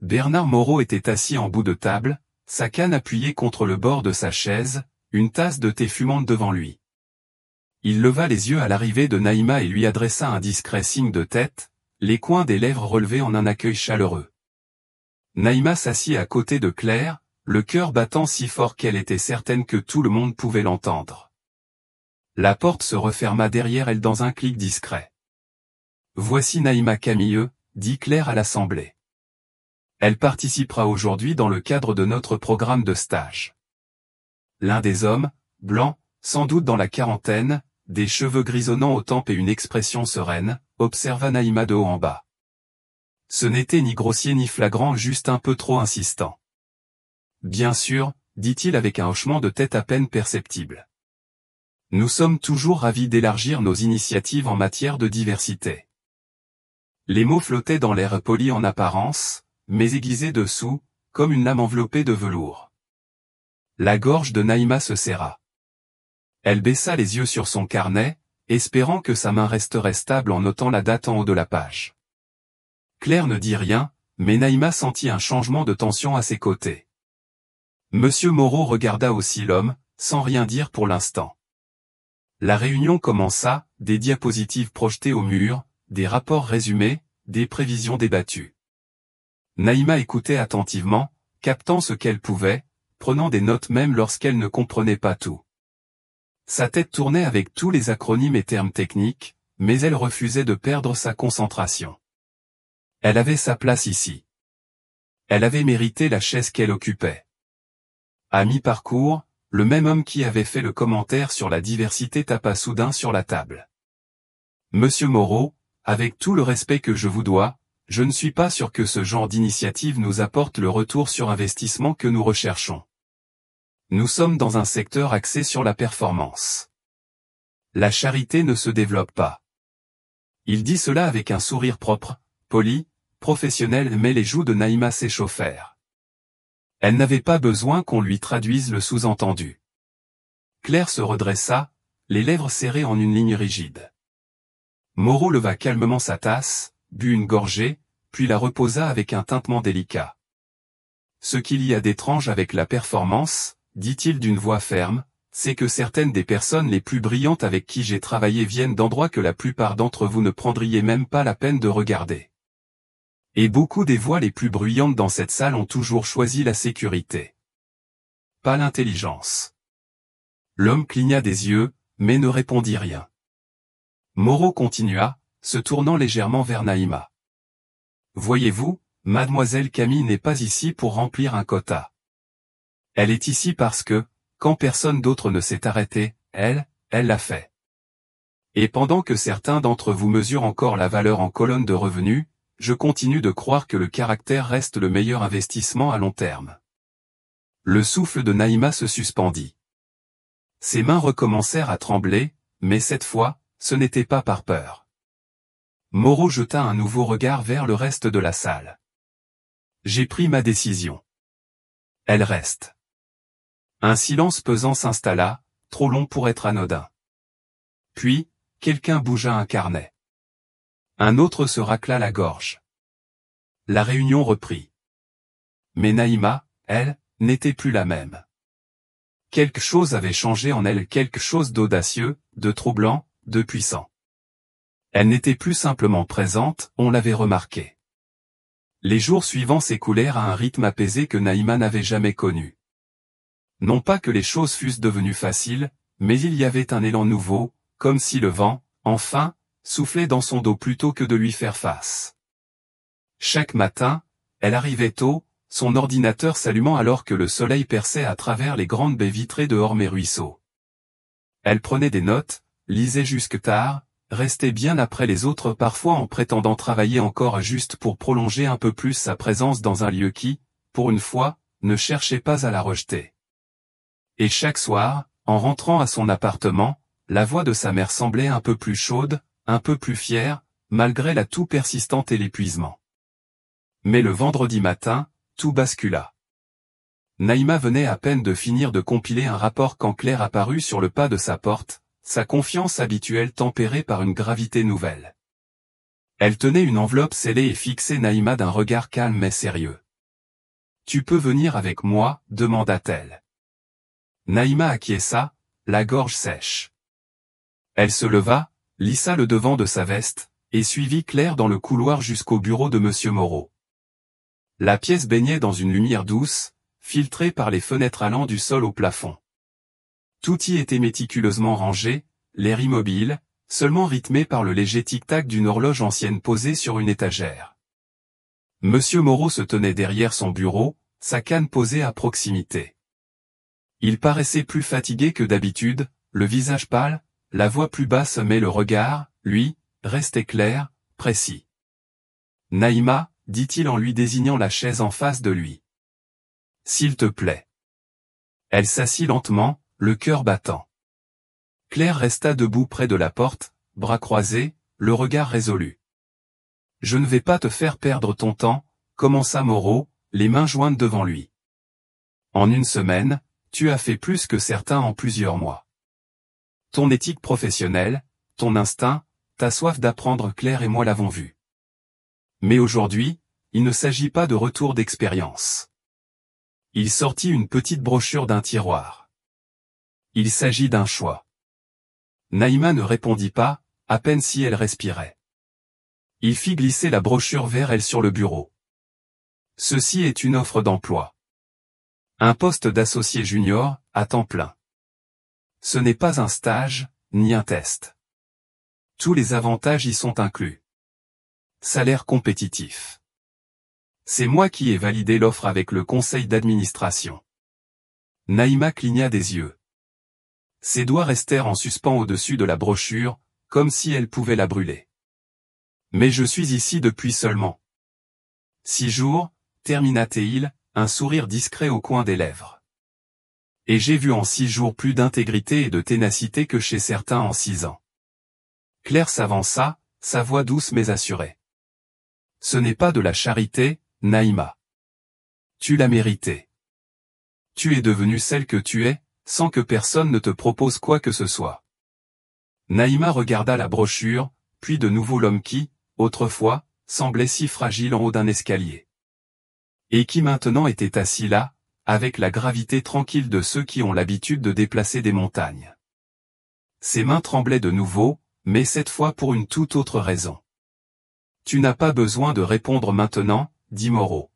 Bernard Moreau était assis en bout de table, sa canne appuyée contre le bord de sa chaise, une tasse de thé fumante devant lui. Il leva les yeux à l'arrivée de Naïma et lui adressa un discret signe de tête, les coins des lèvres relevés en un accueil chaleureux. Naïma s'assit à côté de Claire, le cœur battant si fort qu'elle était certaine que tout le monde pouvait l'entendre. La porte se referma derrière elle dans un clic discret. « Voici Naïma Camilleux », dit Claire à l'Assemblée. Elle participera aujourd'hui dans le cadre de notre programme de stage. L'un des hommes, blanc, sans doute dans la quarantaine, des cheveux grisonnants aux tempes et une expression sereine, observa Naïma de haut en bas. Ce n'était ni grossier ni flagrant, juste un peu trop insistant. Bien sûr, dit-il avec un hochement de tête à peine perceptible. Nous sommes toujours ravis d'élargir nos initiatives en matière de diversité. Les mots flottaient dans l'air poli en apparence, mais aiguisés dessous, comme une lame enveloppée de velours. La gorge de Naïma se serra. Elle baissa les yeux sur son carnet, espérant que sa main resterait stable en notant la date en haut de la page. Claire ne dit rien, mais Naïma sentit un changement de tension à ses côtés. Monsieur Moreau regarda aussi l'homme, sans rien dire pour l'instant. La réunion commença, des diapositives projetées au mur, des rapports résumés, des prévisions débattues. Naïma écoutait attentivement, captant ce qu'elle pouvait, prenant des notes même lorsqu'elle ne comprenait pas tout. Sa tête tournait avec tous les acronymes et termes techniques, mais elle refusait de perdre sa concentration. Elle avait sa place ici. Elle avait mérité la chaise qu'elle occupait. À mi-parcours, le même homme qui avait fait le commentaire sur la diversité tapa soudain sur la table. Monsieur Moreau, avec tout le respect que je vous dois, je ne suis pas sûr que ce genre d'initiative nous apporte le retour sur investissement que nous recherchons. Nous sommes dans un secteur axé sur la performance. La charité ne se développe pas. Il dit cela avec un sourire propre, poli, professionnel, mais les joues de Naïma s'échauffèrent. Elle n'avait pas besoin qu'on lui traduise le sous-entendu. Claire se redressa, les lèvres serrées en une ligne rigide. Moreau leva calmement sa tasse, but une gorgée, puis la reposa avec un tintement délicat. Ce qu'il y a d'étrange avec la performance, dit-il d'une voix ferme, c'est que certaines des personnes les plus brillantes avec qui j'ai travaillé viennent d'endroits que la plupart d'entre vous ne prendriez même pas la peine de regarder. Et beaucoup des voix les plus bruyantes dans cette salle ont toujours choisi la sécurité. Pas l'intelligence. L'homme cligna des yeux, mais ne répondit rien. Moreau continua, se tournant légèrement vers Naïma. Voyez-vous, mademoiselle Camille n'est pas ici pour remplir un quota. Elle est ici parce que, quand personne d'autre ne s'est arrêté, elle l'a fait. Et pendant que certains d'entre vous mesurent encore la valeur en colonne de revenus, je continue de croire que le caractère reste le meilleur investissement à long terme. Le souffle de Naïma se suspendit. Ses mains recommencèrent à trembler, mais cette fois, ce n'était pas par peur. Moreau jeta un nouveau regard vers le reste de la salle. J'ai pris ma décision. Elle reste. Un silence pesant s'installa, trop long pour être anodin. Puis, quelqu'un bougea un carnet. Un autre se racla la gorge. La réunion reprit. Mais Naïma, elle, n'était plus la même. Quelque chose avait changé en elle, quelque chose d'audacieux, de troublant, de puissant. Elle n'était plus simplement présente, on l'avait remarqué. Les jours suivants s'écoulèrent à un rythme apaisé que Naïma n'avait jamais connu. Non pas que les choses fussent devenues faciles, mais il y avait un élan nouveau, comme si le vent, enfin, soufflait dans son dos plutôt que de lui faire face. Chaque matin, elle arrivait tôt, son ordinateur s'allumant alors que le soleil perçait à travers les grandes baies vitrées de Ormé-Ruisseau. Elle prenait des notes, lisait jusque tard, restait bien après les autres parfois en prétendant travailler encore juste pour prolonger un peu plus sa présence dans un lieu qui, pour une fois, ne cherchait pas à la rejeter. Et chaque soir, en rentrant à son appartement, la voix de sa mère semblait un peu plus chaude, un peu plus fière, malgré la toux persistante et l'épuisement. Mais le vendredi matin, tout bascula. Naïma venait à peine de finir de compiler un rapport quand Claire apparut sur le pas de sa porte, sa confiance habituelle tempérée par une gravité nouvelle. Elle tenait une enveloppe scellée et fixait Naïma d'un regard calme mais sérieux. « Tu peux venir avec moi ?» demanda-t-elle. Naïma acquiesça, la gorge sèche. Elle se leva, lissa le devant de sa veste, et suivit Claire dans le couloir jusqu'au bureau de Monsieur Moreau. La pièce baignait dans une lumière douce, filtrée par les fenêtres allant du sol au plafond. Tout y était méticuleusement rangé, l'air immobile, seulement rythmé par le léger tic-tac d'une horloge ancienne posée sur une étagère. Monsieur Moreau se tenait derrière son bureau, sa canne posée à proximité. Il paraissait plus fatigué que d'habitude, le visage pâle, la voix plus basse mais le regard, lui, restait clair, précis. « Naïma » dit-il en lui désignant la chaise en face de lui. « S'il te plaît. » Elle s'assit lentement, le cœur battant. Claire resta debout près de la porte, bras croisés, le regard résolu. « Je ne vais pas te faire perdre ton temps », commença Moreau, les mains jointes devant lui. « En une semaine, tu as fait plus que certains en plusieurs mois. Ton éthique professionnelle, ton instinct, ta soif d'apprendre, Claire et moi l'avons vu. Mais aujourd'hui, il ne s'agit pas de retour d'expérience. » Il sortit une petite brochure d'un tiroir. « Il s'agit d'un choix. » Naïma ne répondit pas, à peine si elle respirait. Il fit glisser la brochure vers elle sur le bureau. « Ceci est une offre d'emploi. Un poste d'associé junior, à temps plein. Ce n'est pas un stage, ni un test. Tous les avantages y sont inclus. Salaire compétitif. C'est moi qui ai validé l'offre avec le conseil d'administration. » Naïma cligna des yeux. Ses doigts restèrent en suspens au-dessus de la brochure, comme si elle pouvait la brûler. « Mais je suis ici depuis seulement 6 jours, termina-t-il, un sourire discret au coin des lèvres. Et j'ai vu en 6 jours plus d'intégrité et de ténacité que chez certains en 6 ans. Claire s'avança, sa voix douce mais assurée. Ce n'est pas de la charité, Naïma. Tu l'as mérité. Tu es devenue celle que tu es, sans que personne ne te propose quoi que ce soit. Naïma regarda la brochure, puis de nouveau l'homme qui, autrefois, semblait si fragile en haut d'un escalier. Et qui maintenant était assis là, avec la gravité tranquille de ceux qui ont l'habitude de déplacer des montagnes. Ses mains tremblaient de nouveau, mais cette fois pour une toute autre raison. « Tu n'as pas besoin de répondre maintenant, » dit Moreau.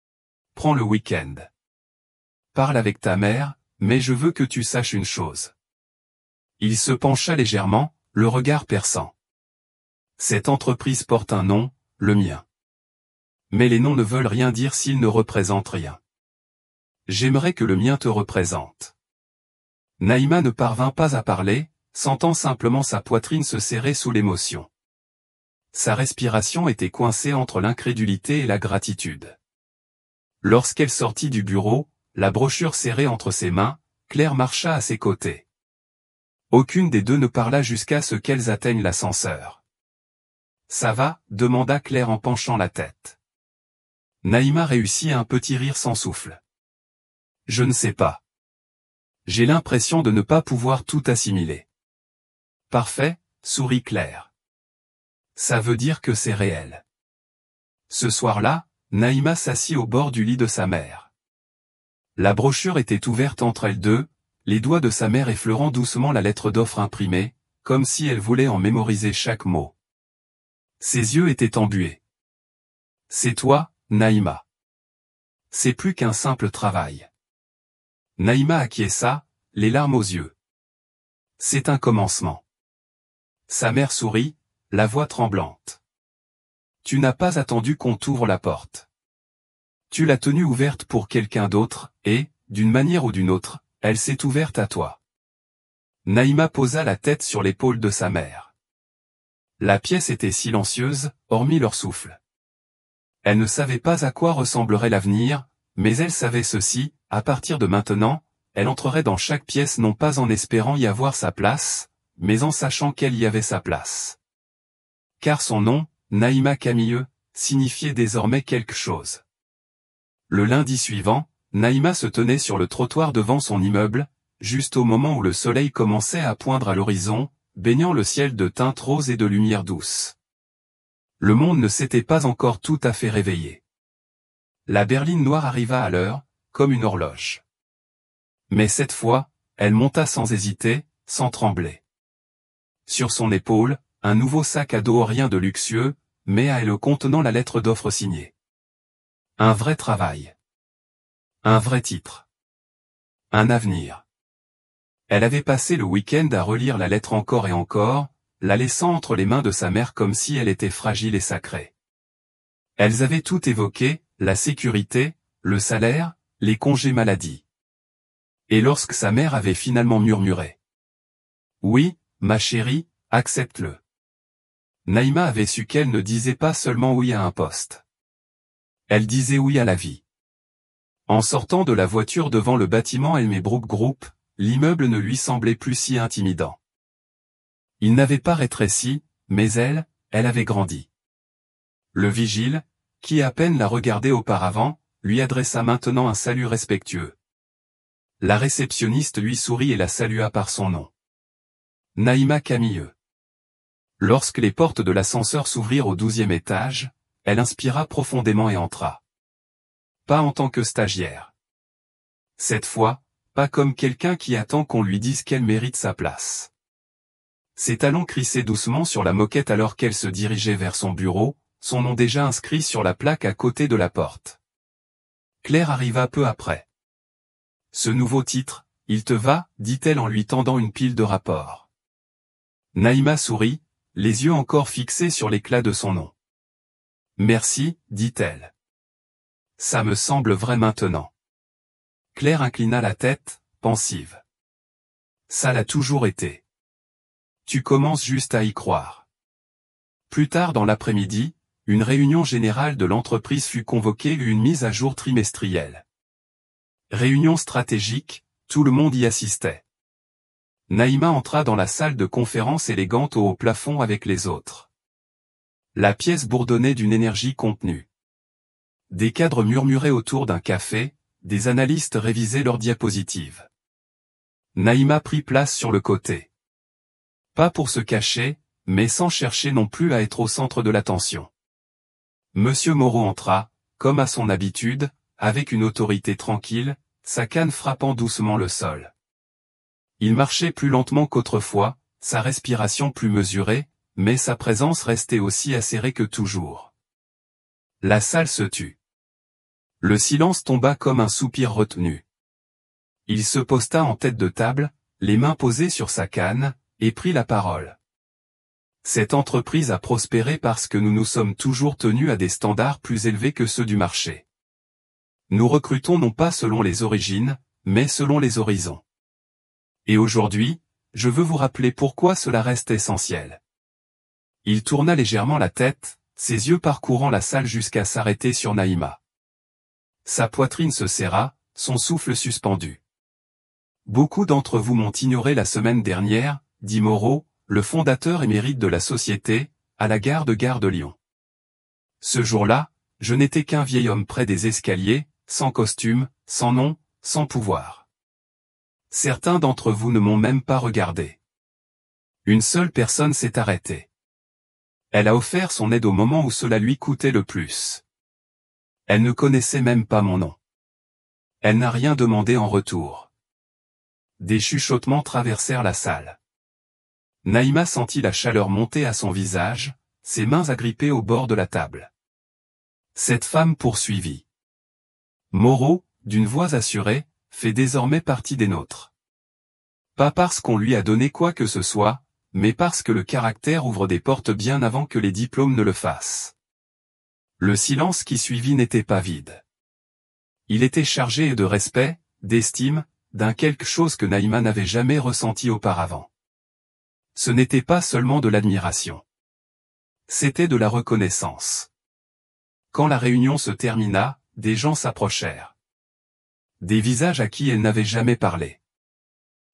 « Prends le week-end. Parle avec ta mère, mais je veux que tu saches une chose. » Il se pencha légèrement, le regard perçant. « Cette entreprise porte un nom, le mien. Mais les noms ne veulent rien dire s'ils ne représentent rien. J'aimerais que le mien te représente. » Naïma ne parvint pas à parler, sentant simplement sa poitrine se serrer sous l'émotion. Sa respiration était coincée entre l'incrédulité et la gratitude. Lorsqu'elle sortit du bureau, la brochure serrée entre ses mains, Claire marcha à ses côtés. Aucune des deux ne parla jusqu'à ce qu'elles atteignent l'ascenseur. « Ça va ?» demanda Claire en penchant la tête. Naïma réussit un petit rire sans souffle. « Je ne sais pas. J'ai l'impression de ne pas pouvoir tout assimiler. »« Parfait », sourit Claire. Ça veut dire que c'est réel. Ce soir-là, Naïma s'assit au bord du lit de sa mère. La brochure était ouverte entre elles deux, les doigts de sa mère effleurant doucement la lettre d'offre imprimée, comme si elle voulait en mémoriser chaque mot. Ses yeux étaient embués. « C'est toi, Naïma. C'est plus qu'un simple travail. » Naïma acquiesça, les larmes aux yeux. « C'est un commencement. » Sa mère sourit, la voix tremblante. « Tu n'as pas attendu qu'on t'ouvre la porte. Tu l'as tenue ouverte pour quelqu'un d'autre, et, d'une manière ou d'une autre, elle s'est ouverte à toi. » Naïma posa la tête sur l'épaule de sa mère. La pièce était silencieuse, hormis leur souffle. Elle ne savait pas à quoi ressemblerait l'avenir, mais elle savait ceci, à partir de maintenant, elle entrerait dans chaque pièce non pas en espérant y avoir sa place, mais en sachant qu'elle y avait sa place. Car son nom, Naïma Camilleux, signifiait désormais quelque chose. Le lundi suivant, Naïma se tenait sur le trottoir devant son immeuble, juste au moment où le soleil commençait à poindre à l'horizon, baignant le ciel de teintes roses et de lumière douce. Le monde ne s'était pas encore tout à fait réveillé. La berline noire arriva à l'heure, comme une horloge. Mais cette fois, elle monta sans hésiter, sans trembler. Sur son épaule, un nouveau sac à dos rien de luxueux, mais à elle contenant la lettre d'offre signée. Un vrai travail. Un vrai titre. Un avenir. Elle avait passé le week-end à relire la lettre encore et encore, la laissant entre les mains de sa mère comme si elle était fragile et sacrée. Elles avaient tout évoqué, la sécurité, le salaire, les congés maladie. Et lorsque sa mère avait finalement murmuré « Oui, ma chérie, accepte-le », Naïma avait su qu'elle ne disait pas seulement oui à un poste. Elle disait oui à la vie. En sortant de la voiture devant le bâtiment Elmebrook Group, l'immeuble ne lui semblait plus si intimidant. Il n'avait pas rétréci, mais elle avait grandi. Le vigile, qui à peine la regardait auparavant, lui adressa maintenant un salut respectueux. La réceptionniste lui sourit et la salua par son nom. Naïma Camilleux. Lorsque les portes de l'ascenseur s'ouvrirent au 12e étage, elle inspira profondément et entra. Pas en tant que stagiaire. Cette fois, pas comme quelqu'un qui attend qu'on lui dise qu'elle mérite sa place. Ses talons crissaient doucement sur la moquette alors qu'elle se dirigeait vers son bureau, son nom déjà inscrit sur la plaque à côté de la porte. Claire arriva peu après. Ce nouveau titre, il te va, dit-elle en lui tendant une pile de rapports. Naïma sourit, les yeux encore fixés sur l'éclat de son nom. Merci, dit-elle. Ça me semble vrai maintenant. Claire inclina la tête, pensive. Ça l'a toujours été. Tu commences juste à y croire. Plus tard dans l'après-midi, une réunion générale de l'entreprise fut convoquée et une mise à jour trimestrielle. Réunion stratégique, tout le monde y assistait. Naïma entra dans la salle de conférence élégante au haut plafond avec les autres. La pièce bourdonnait d'une énergie contenue. Des cadres murmuraient autour d'un café, des analystes révisaient leurs diapositives. Naïma prit place sur le côté. Pas pour se cacher, mais sans chercher non plus à être au centre de l'attention. Monsieur Moreau entra, comme à son habitude, avec une autorité tranquille, sa canne frappant doucement le sol. Il marchait plus lentement qu'autrefois, sa respiration plus mesurée, mais sa présence restait aussi acérée que toujours. La salle se tut. Le silence tomba comme un soupir retenu. Il se posta en tête de table, les mains posées sur sa canne, et prit la parole. Cette entreprise a prospéré parce que nous nous sommes toujours tenus à des standards plus élevés que ceux du marché. Nous recrutons non pas selon les origines, mais selon les horizons. Et aujourd'hui, je veux vous rappeler pourquoi cela reste essentiel. Il tourna légèrement la tête, ses yeux parcourant la salle jusqu'à s'arrêter sur Naïma. Sa poitrine se serra, son souffle suspendu. Beaucoup d'entre vous m'ont ignoré la semaine dernière, dit Moreau, le fondateur émérite de la société, à la gare de Lyon. Ce jour-là, je n'étais qu'un vieil homme près des escaliers, sans costume, sans nom, sans pouvoir. Certains d'entre vous ne m'ont même pas regardé. Une seule personne s'est arrêtée. Elle a offert son aide au moment où cela lui coûtait le plus. Elle ne connaissait même pas mon nom. Elle n'a rien demandé en retour. Des chuchotements traversèrent la salle. Naïma sentit la chaleur monter à son visage, ses mains agrippées au bord de la table. Cette femme poursuivit. Moreau, d'une voix assurée, fait désormais partie des nôtres. Pas parce qu'on lui a donné quoi que ce soit, mais parce que le caractère ouvre des portes bien avant que les diplômes ne le fassent. Le silence qui suivit n'était pas vide. Il était chargé de respect, d'estime, d'un quelque chose que Naïma n'avait jamais ressenti auparavant. Ce n'était pas seulement de l'admiration. C'était de la reconnaissance. Quand la réunion se termina, des gens s'approchèrent. Des visages à qui elle n'avait jamais parlé.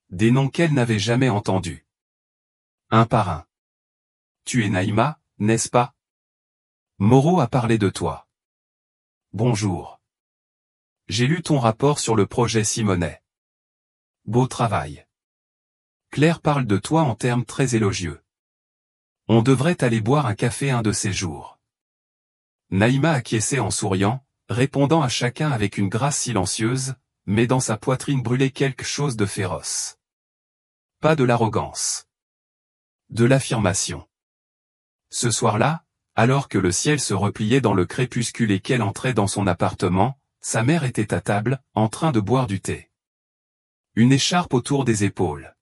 Des noms qu'elle n'avait jamais entendus. Un par un. Tu es Naïma, n'est-ce pas? Moreau a parlé de toi. Bonjour. J'ai lu ton rapport sur le projet Simonet. Beau travail. Claire parle de toi en termes très élogieux. On devrait aller boire un café un de ces jours. Naïma acquiesçait en souriant, répondant à chacun avec une grâce silencieuse, mais dans sa poitrine brûlait quelque chose de féroce. Pas de l'arrogance. De l'affirmation. Ce soir-là, alors que le ciel se repliait dans le crépuscule et qu'elle entrait dans son appartement, sa mère était à table, en train de boire du thé. Une écharpe autour des épaules.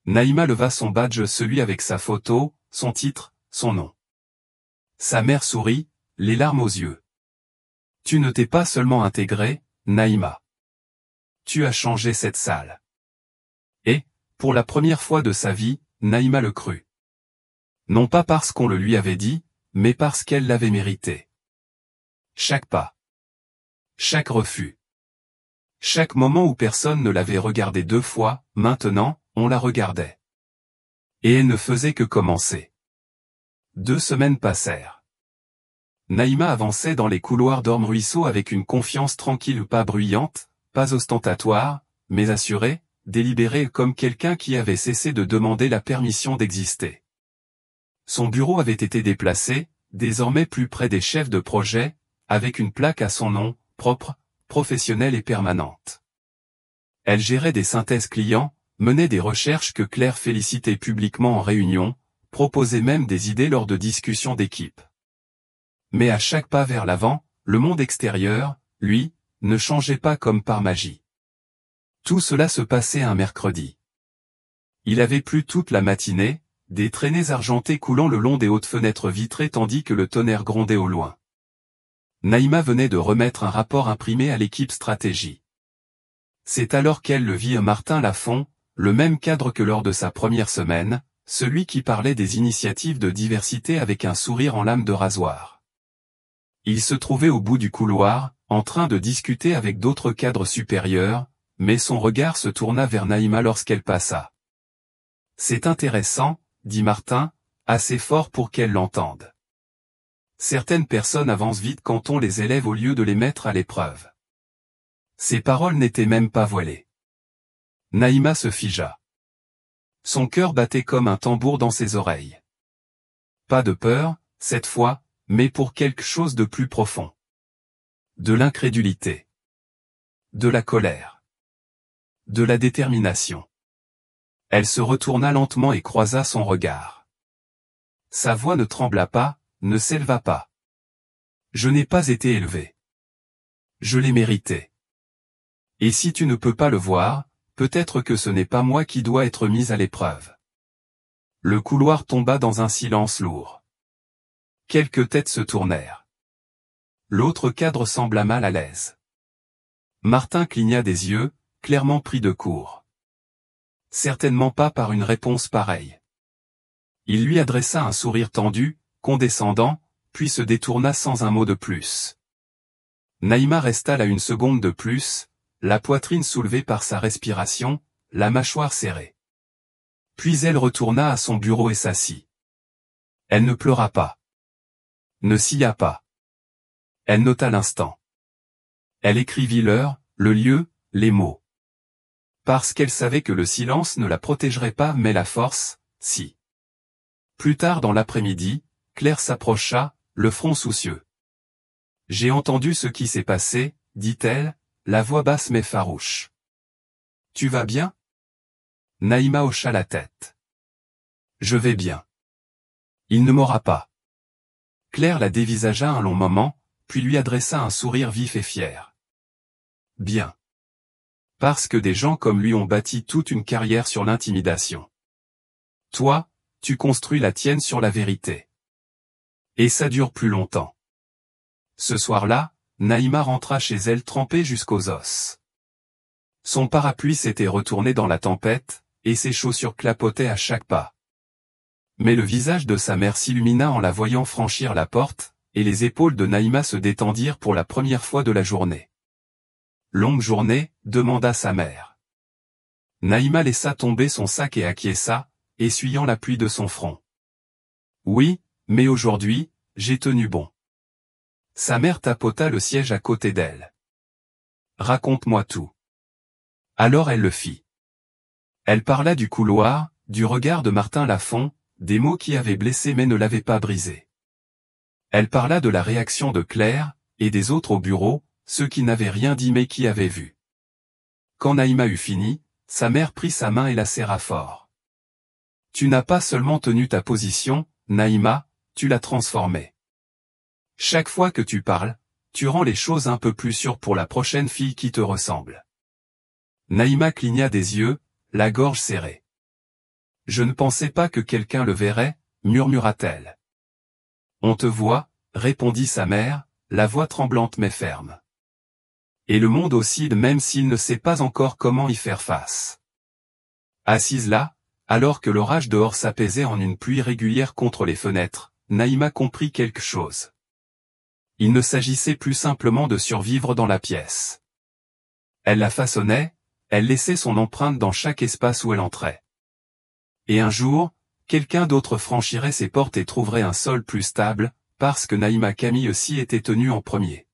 Naïma leva son badge, celui avec sa photo, son titre, son nom. Sa mère sourit, les larmes aux yeux. Tu ne t'es pas seulement intégrée, Naïma. Tu as changé cette salle. Et, pour la première fois de sa vie, Naïma le crut. Non pas parce qu'on le lui avait dit, mais parce qu'elle l'avait mérité. Chaque pas. Chaque refus. Chaque moment où personne ne l'avait regardée 2 fois, maintenant, on la regardait. Et elle ne faisait que commencer. 2 semaines passèrent. Naïma avançait dans les couloirs d'Orme-Ruisseau avec une confiance tranquille, pas bruyante, pas ostentatoire, mais assurée, délibérée comme quelqu'un qui avait cessé de demander la permission d'exister. Son bureau avait été déplacé, désormais plus près des chefs de projet, avec une plaque à son nom, propre, professionnelle et permanente. Elle gérait des synthèses clients, menait des recherches que Claire félicitait publiquement en réunion, proposait même des idées lors de discussions d'équipe. Mais à chaque pas vers l'avant, le monde extérieur, lui, ne changeait pas comme par magie. Tout cela se passait un mercredi. Il avait plu toute la matinée, des traînées argentées coulant le long des hautes fenêtres vitrées tandis que le tonnerre grondait au loin. Naïma venait de remettre un rapport imprimé à l'équipe stratégie. C'est alors qu'elle le vit, Martin Lafont, le même cadre que lors de sa première semaine, celui qui parlait des initiatives de diversité avec un sourire en lame de rasoir. Il se trouvait au bout du couloir, en train de discuter avec d'autres cadres supérieurs, mais son regard se tourna vers Naïma lorsqu'elle passa. « C'est intéressant, » dit Martin, assez fort pour qu'elle l'entende. Certaines personnes avancent vite quand on les élève au lieu de les mettre à l'épreuve. Ses paroles n'étaient même pas voilées. Naïma se figea. Son cœur battait comme un tambour dans ses oreilles. Pas de peur, cette fois, mais pour quelque chose de plus profond. De l'incrédulité. De la colère. De la détermination. Elle se retourna lentement et croisa son regard. Sa voix ne trembla pas, ne s'éleva pas. Je n'ai pas été élevé. Je l'ai mérité. Et si tu ne peux pas le voir, peut-être que ce n'est pas moi qui dois être mise à l'épreuve. Le couloir tomba dans un silence lourd. Quelques têtes se tournèrent. L'autre cadre sembla mal à l'aise. Martin cligna des yeux, clairement pris de court. Certainement pas par une réponse pareille. Il lui adressa un sourire tendu, condescendant, puis se détourna sans un mot de plus. Naïma resta là une seconde de plus, la poitrine soulevée par sa respiration, la mâchoire serrée. Puis elle retourna à son bureau et s'assit. Elle ne pleura pas. Ne sia pas. Elle nota l'instant. Elle écrivit l'heure, le lieu, les mots. Parce qu'elle savait que le silence ne la protégerait pas mais la force, si. Plus tard dans l'après-midi, Claire s'approcha, le front soucieux. « J'ai entendu ce qui s'est passé, » dit-elle, la voix basse mais farouche. « Tu vas bien ?» Naïma hocha la tête. « Je vais bien. Il ne m'aura pas. » Claire la dévisagea un long moment, puis lui adressa un sourire vif et fier. « Bien. Parce que des gens comme lui ont bâti toute une carrière sur l'intimidation. Toi, tu construis la tienne sur la vérité. Et ça dure plus longtemps. » Ce soir-là, Naïma rentra chez elle trempée jusqu'aux os. Son parapluie s'était retourné dans la tempête, et ses chaussures clapotaient à chaque pas. Mais le visage de sa mère s'illumina en la voyant franchir la porte, et les épaules de Naïma se détendirent pour la première fois de la journée. « Longue journée ?» demanda sa mère. Naïma laissa tomber son sac et acquiesça, essuyant la pluie de son front. « Oui, mais aujourd'hui, j'ai tenu bon. » Sa mère tapota le siège à côté d'elle. « Raconte-moi tout. » Alors elle le fit. Elle parla du couloir, du regard de Martin Lafont, des mots qui avaient blessé mais ne l'avaient pas brisé. Elle parla de la réaction de Claire, et des autres au bureau, ceux qui n'avaient rien dit mais qui avaient vu. Quand Naïma eut fini, sa mère prit sa main et la serra fort. « Tu n'as pas seulement tenu ta position, Naïma, tu l'as transformée. Chaque fois que tu parles, tu rends les choses un peu plus sûres pour la prochaine fille qui te ressemble. » Naïma cligna des yeux, la gorge serrée. « Je ne pensais pas que quelqu'un le verrait, » murmura-t-elle. « On te voit, » répondit sa mère, la voix tremblante mais ferme. Et le monde oscille même s'il ne sait pas encore comment y faire face. Assise là, alors que l'orage dehors s'apaisait en une pluie régulière contre les fenêtres, Naïma comprit quelque chose. Il ne s'agissait plus simplement de survivre dans la pièce. Elle la façonnait, elle laissait son empreinte dans chaque espace où elle entrait. Et un jour, quelqu'un d'autre franchirait ses portes et trouverait un sol plus stable, parce que Naïma Camille s'y était tenue en premier.